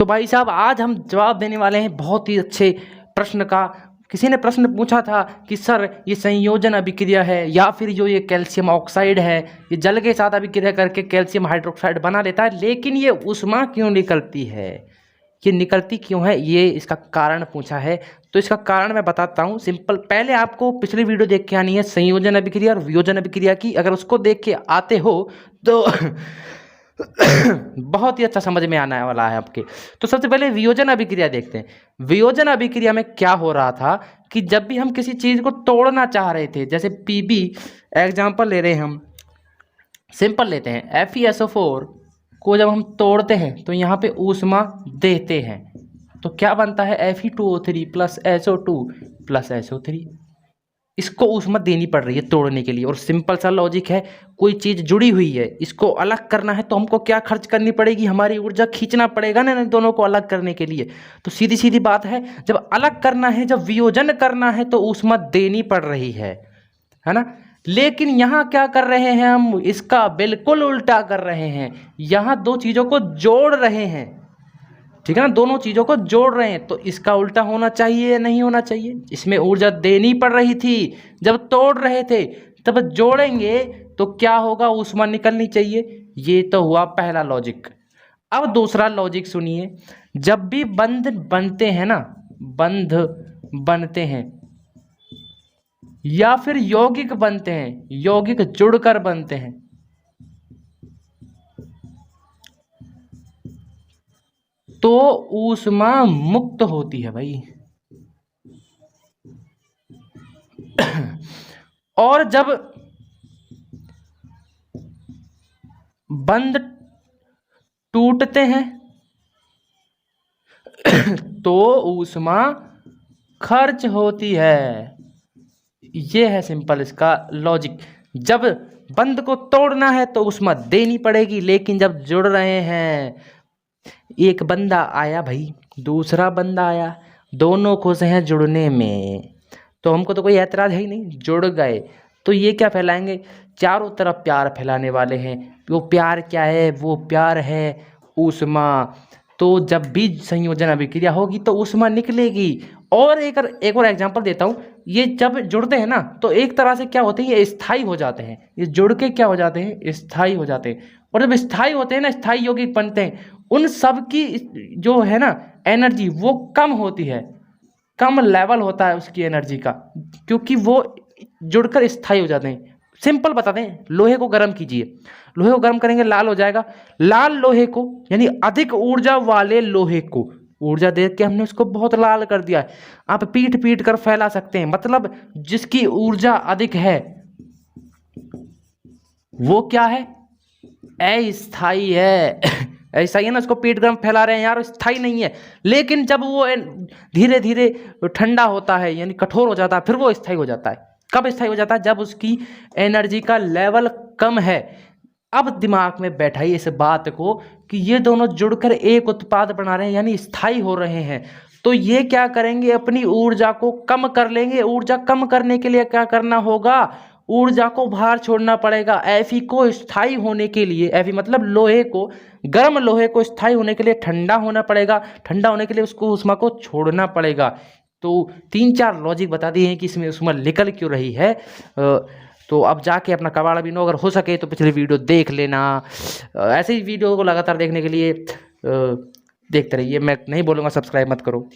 तो भाई साहब आज हम जवाब देने वाले हैं बहुत ही अच्छे प्रश्न का। किसी ने प्रश्न पूछा था कि सर ये संयोजन अभिक्रिया है या फिर जो ये कैल्शियम ऑक्साइड है ये जल के साथ अभिक्रिया करके कैल्शियम हाइड्रोक्साइड बना लेता है, लेकिन ये ऊष्मा क्यों निकलती है, ये निकलती क्यों है, ये इसका कारण पूछा है। तो इसका कारण मैं बताता हूँ सिंपल। पहले आपको पिछली वीडियो देख के आनी है संयोजन अभिक्रिया और वियोजन अभिक्रिया की। अगर उसको देख के आते हो तो बहुत ही अच्छा समझ में आने वाला है आपके। तो सबसे पहले वियोजन अभिक्रिया देखते हैं। वियोजन अभिक्रिया में क्या हो रहा था कि जब भी हम किसी चीज़ को तोड़ना चाह रहे थे, जैसे पीबी एग्जाम्पल ले रहे हैं, हम सिंपल लेते हैं, FeSO4 को जब हम तोड़ते हैं तो यहाँ पे ऊष्मा देते हैं तो क्या बनता है Fe2O3 plus SO2 plus SO3। इसको ऊष्मा देनी पड़ रही है तोड़ने के लिए। और सिंपल सा लॉजिक है, कोई चीज़ जुड़ी हुई है, इसको अलग करना है तो हमको क्या खर्च करनी पड़ेगी, हमारी ऊर्जा खींचना पड़ेगा ना इन दोनों को अलग करने के लिए। तो सीधी सीधी बात है, जब अलग करना है, जब वियोजन करना है तो ऊष्मा देनी पड़ रही है ना। लेकिन यहाँ क्या कर रहे हैं हम, इसका बिल्कुल उल्टा कर रहे हैं। यहाँ दो चीज़ों को जोड़ रहे हैं, ठीक है ना, दोनों चीज़ों को जोड़ रहे हैं। तो इसका उल्टा होना चाहिए या नहीं होना चाहिए। इसमें ऊर्जा देनी पड़ रही थी जब तोड़ रहे थे, तब जोड़ेंगे तो क्या होगा, ऊष्मा निकलनी चाहिए। ये तो हुआ पहला लॉजिक। अब दूसरा लॉजिक सुनिए। जब भी बंध बनते हैं ना, बंध बनते हैं या फिर यौगिक बनते हैं, यौगिक जुड़कर बनते हैं, तो ऊष्मा मुक्त होती है भाई। और जब बंध टूटते हैं तो ऊष्मा खर्च होती है। ये है सिंपल इसका लॉजिक। जब बंध को तोड़ना है तो ऊष्मा देनी पड़ेगी, लेकिन जब जुड़ रहे हैं, एक बंदा आया भाई, दूसरा बंदा आया, दोनों खुश हैं जुड़ने में, तो हमको तो कोई ऐतराज है ही नहीं, जुड़ गए तो ये क्या फैलाएंगे, चारों तरफ प्यार फैलाने वाले हैं। वो प्यार क्या है, वो प्यार है ऊष्मा। तो जब भी संयोजन अभिक्रिया होगी तो ऊष्मा निकलेगी। और एक और एग्जांपल देता हूँ। ये जब जुड़ते हैं ना तो एक तरह से क्या होते हैं, ये स्थायी हो जाते हैं। ये जुड़ के क्या हो जाते हैं, स्थायी हो जाते हैं। और जब स्थायी होते हैं ना, स्थायी यौगिक बनते हैं, उन सब की जो है ना एनर्जी वो कम होती है, कम लेवल होता है उसकी एनर्जी का, क्योंकि वो जुड़कर स्थायी हो जाते हैं। सिंपल बता दें, लोहे को गर्म कीजिए, लोहे को गर्म करेंगे लाल हो जाएगा। लाल लोहे को यानी अधिक ऊर्जा वाले लोहे को, ऊर्जा दे के हमने उसको बहुत लाल कर दिया है। आप पीट पीट कर फैला सकते हैं, मतलब जिसकी ऊर्जा अधिक है वो क्या है, अस्थायी है। ऐसा ही है ना, उसको पीट कर हम फैला रहे हैं यार, स्थायी नहीं है। लेकिन जब वो धीरे धीरे ठंडा होता है यानी कठोर हो जाता है, फिर वो स्थायी हो जाता है। कब स्थायी हो जाता है, जब उसकी एनर्जी का लेवल कम है। अब दिमाग में बैठाइए इस बात को कि ये दोनों जुड़कर एक उत्पाद बना रहे हैं यानी स्थायी हो रहे हैं। तो ये क्या करेंगे, अपनी ऊर्जा को कम कर लेंगे। ऊर्जा कम करने के लिए क्या करना होगा, ऊर्जा को बाहर छोड़ना पड़ेगा। Fe को स्थायी होने के लिए, Fe मतलब लोहे को, गर्म लोहे को स्थायी होने के लिए ठंडा होना पड़ेगा, ठंडा होने के लिए उसको ऊष्मा को छोड़ना पड़ेगा। तो 3-4 लॉजिक बता दिए हैं कि इसमें ऊष्मा निकल क्यों रही है। तो अब जाके अपना कबाड़ा बीनो, अगर हो सके तो पिछली वीडियो देख लेना। ऐसे ही वीडियो को लगातार देखने के लिए देखते रहिए। मैं नहीं बोलूँगा सब्सक्राइब मत करो।